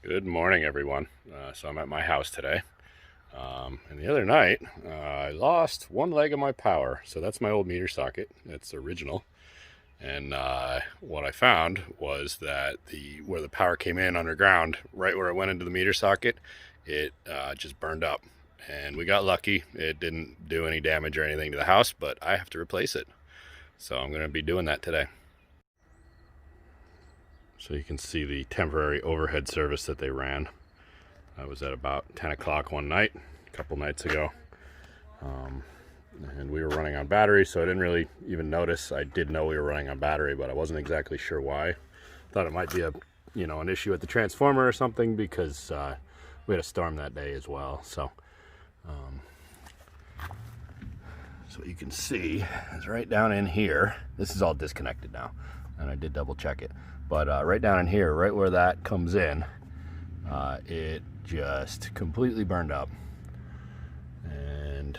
Good morning, everyone. So I'm at my house today. And the other night, I lost one leg of my power. So that's my old meter socket. It's original. And what I found was that where the power came in underground, right where it went into the meter socket, it just burned up. And we got lucky. It didn't do any damage or anything to the house, but I have to replace it. So I'm going to be doing that today. So you can see the temporary overhead service that they ran. I was at about 10 o'clock one night, a couple nights ago. And we were running on battery, so I didn't really even notice. I did know we were running on battery, but I wasn't exactly sure why. Thought it might be an issue at the transformer or something, because we had a storm that day as well. So what you can see is right down in here. This is all disconnected now, and I did double check it. But right down in here, right where that comes in, it just completely burned up. And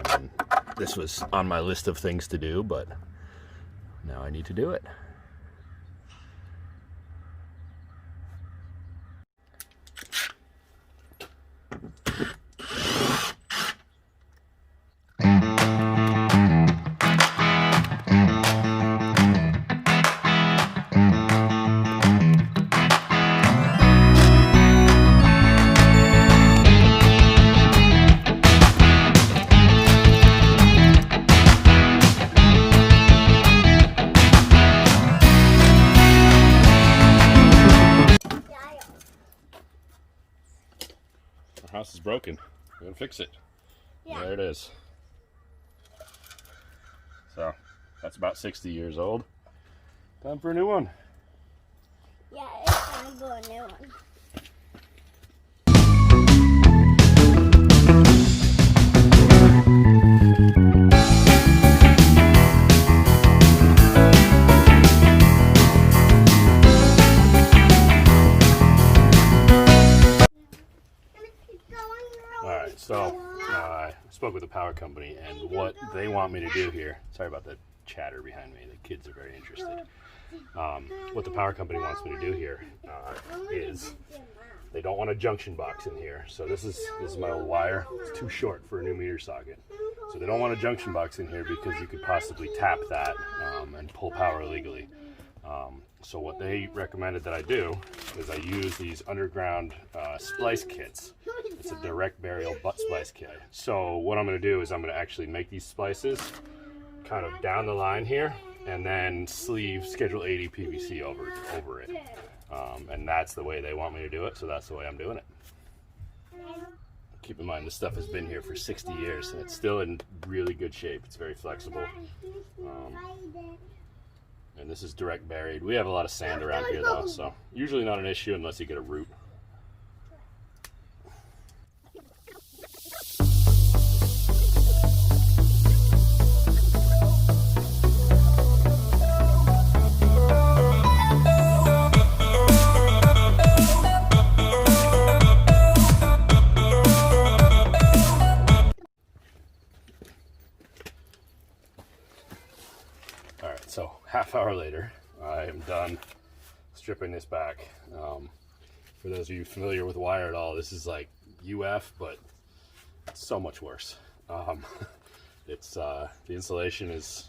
I mean, this was on my list of things to do, but now I need to do it. Our house is broken. We're gonna fix it. Yeah. There it is. So that's about 60 years old. Time for a new one. Yeah, it's time for a new one. Alright, so I spoke with the power company, and what they want me to do here, sorry about the chatter behind me, the kids are very interested. What the power company wants me to do here is they don't want a junction box in here. So this is my old wire. It's too short for a new meter socket. So they don't want a junction box in here because you could possibly tap that and pull power illegally. So what they recommended that I do is I use these underground splice kits. It's a direct burial butt splice kit. So what I'm going to do is I'm going to actually make these splices kind of down the line here, and then sleeve Schedule 80 PVC over it. And that's the way they want me to do it, so that's the way I'm doing it. Keep in mind, this stuff has been here for 60 years, and it's still in really good shape. It's very flexible. And this is direct buried. We have a lot of sand around here, though, so usually not an issue unless you get a root. Alright, so half hour later, I am done stripping this back. For those of you familiar with wire at all, this is like UF, but it's so much worse. The insulation is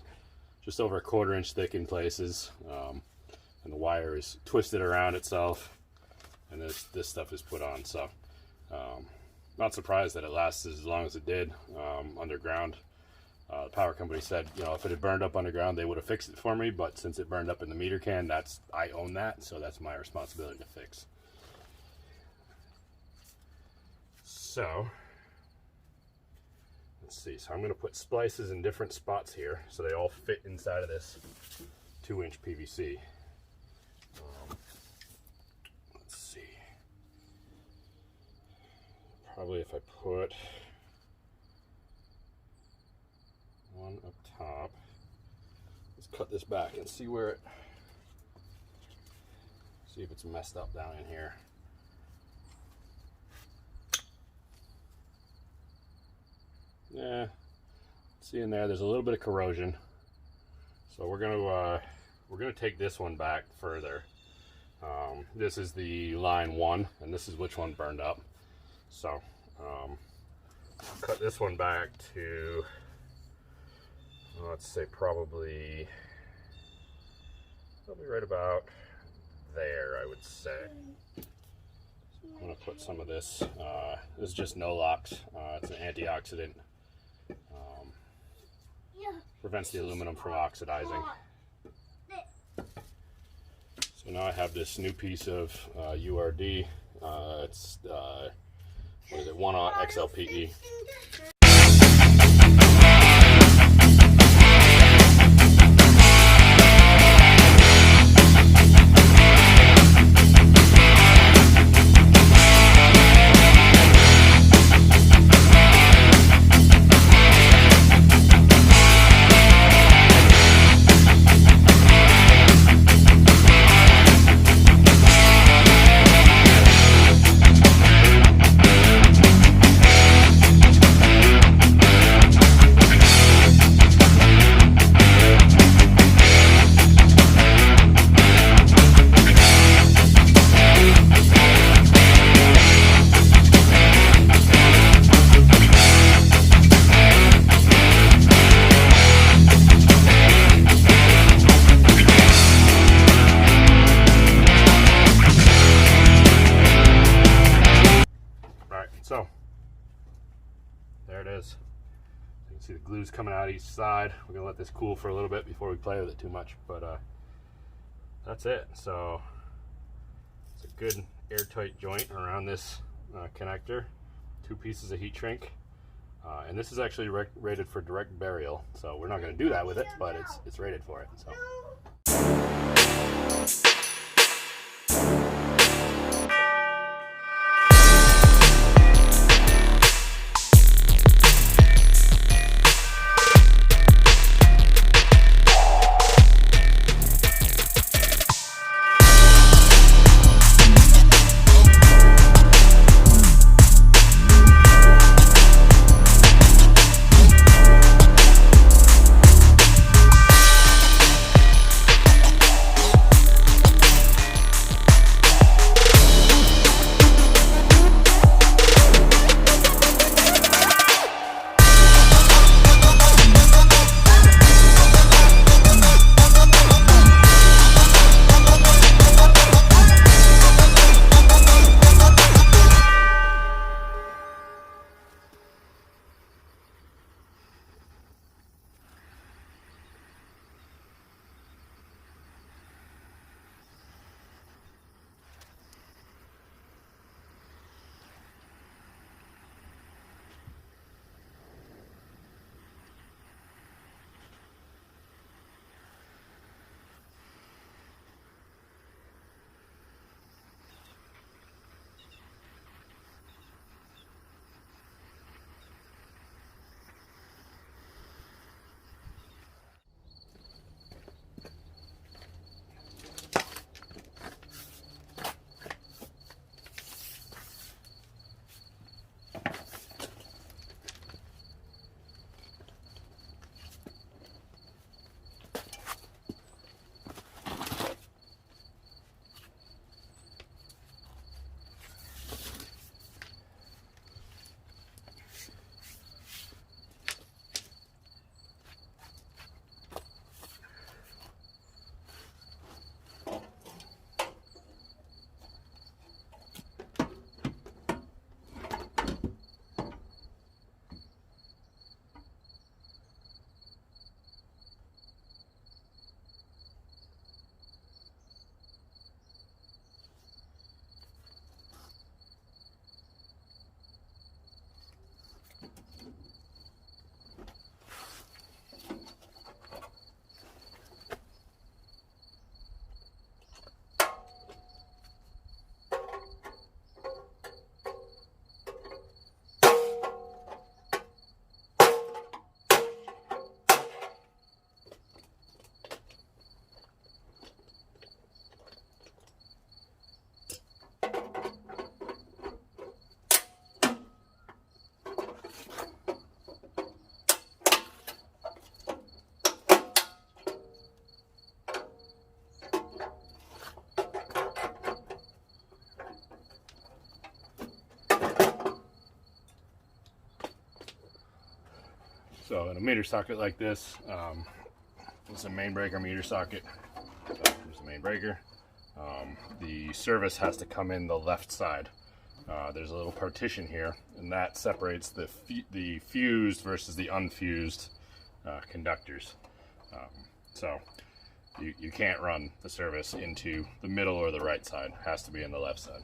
just over a 1/4 inch thick in places, and the wire is twisted around itself, and this stuff is put on. So not surprised that it lasts as long as it did underground. The power company said, if it had burned up underground, they would have fixed it for me, but since it burned up in the meter can, I own that, so that's my responsibility to fix. So let's see. So I'm going to put splices in different spots here, so they all fit inside of this 2-inch PVC. Let's see. Probably if I put one up top. Let's cut this back and see if it's messed up down in here. Yeah, see in there's a little bit of corrosion. So we're gonna take this one back further This is the line 1, and this is which one burned up. So I'll cut this one back to, let's say probably right about there, I would say. I'm going to put some of this. This is just No-Lox. It's an antioxidant. Prevents the aluminum from oxidizing. So now I have this new piece of URD. It's what is it? 1/0 XLPE. So there it is. You can see the glue's coming out each side. We're gonna let this cool for a little bit before we play with it too much, but that's it. So it's a good airtight joint around this connector. 2 pieces of heat shrink, and this is actually rated for direct burial. So we're not gonna do that with it, but it's rated for it. So. So in a meter socket like this, it's a main breaker meter socket. So here's the main breaker. The service has to come in the left side. There's a little partition here, and that separates the fused versus the unfused conductors. So you can't run the service into the middle or the right side. It has to be in the left side.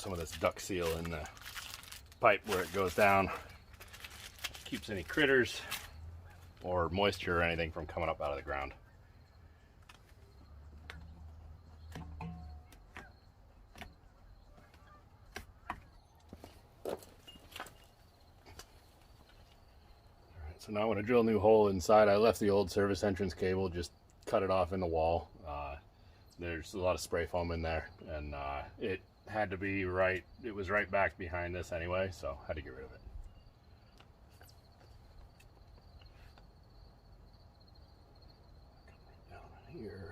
some of this duct seal in the pipe where it goes down. Keeps any critters or moisture or anything from coming up out of the ground. So now when I drill a new hole inside, I left the old service entrance cable, just cut it off in the wall. There's a lot of spray foam in there, and it had to be right, it was right back behind this anyway, so I had to get rid of it. Come right down here.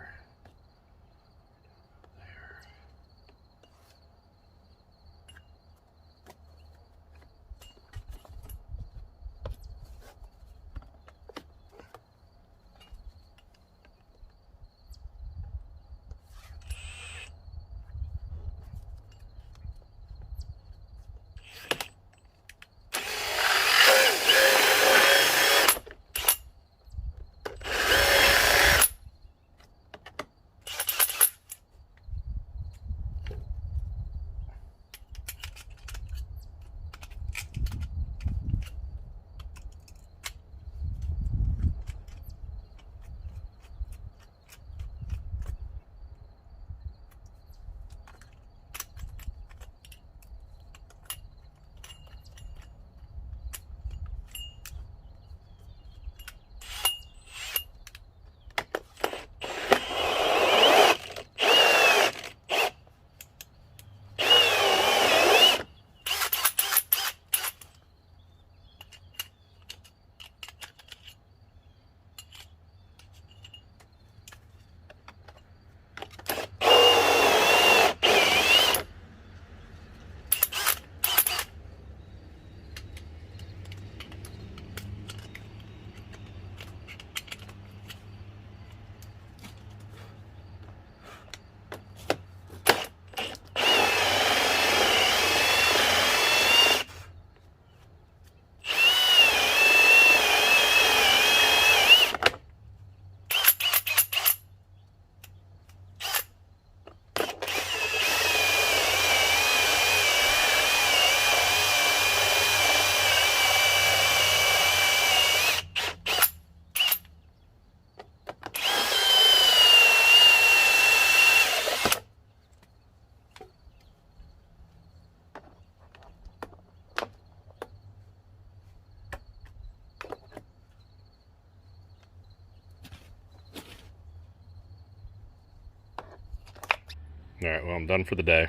All right, well, I'm done for the day.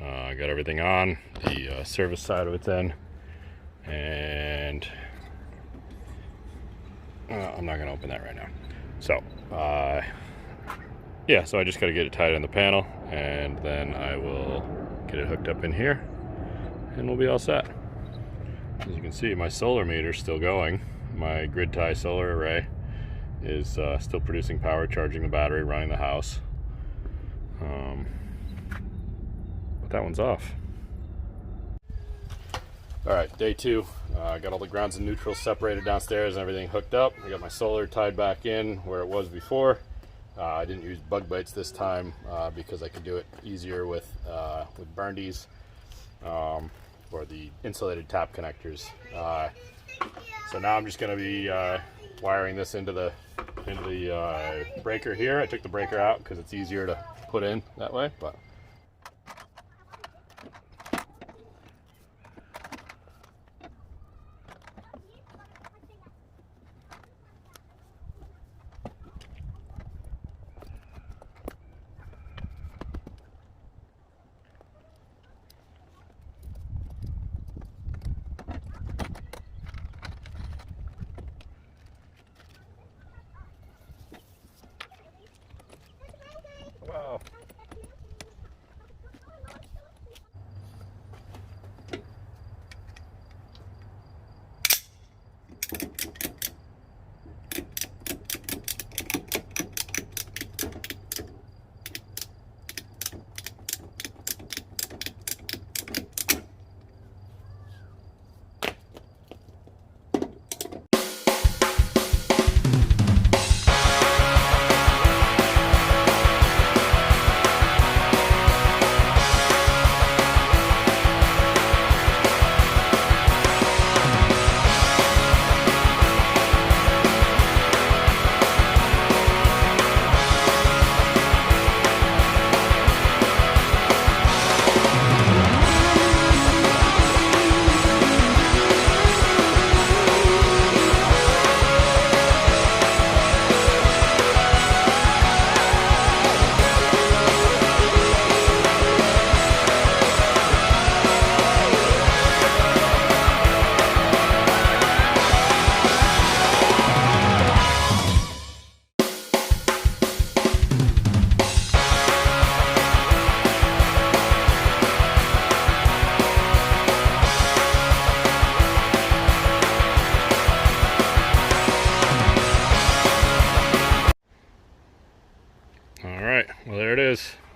I got everything on. The service side of it's in. And I'm not gonna open that right now. So, yeah, so I just gotta get it tied in the panel, and then I will get it hooked up in here, and we'll be all set. As you can see, my solar meter's still going. My grid tie solar array is still producing power, charging the battery, running the house. But that one's off. All right, day two. I got all the grounds and neutrals separated downstairs and everything hooked up. I got my solar tied back in where it was before. I didn't use bug bites this time because I could do it easier with Burndies or the insulated tap connectors. So now I'm just going to be wiring this into the breaker here. I took the breaker out because it's easier to put in that way, but wow.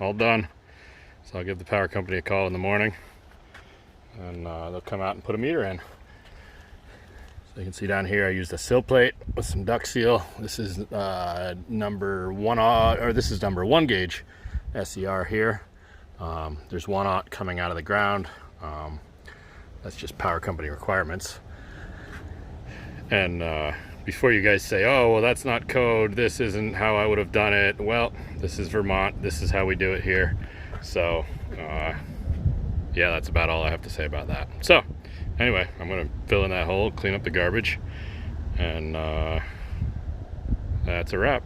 all done. So I'll give the power company a call in the morning, and they'll come out and put a meter in. So you can see down here I used a sill plate with some duct seal. This is number 1/0, or this is number 1 gauge SER here. There's 1/0 coming out of the ground. That's just power company requirements. And before you guys say, oh, well, that's not code, this isn't how I would have done it. Well, this is Vermont. This is how we do it here. So, yeah, that's about all I have to say about that. So, anyway, I'm going to fill in that hole, clean up the garbage, and that's a wrap.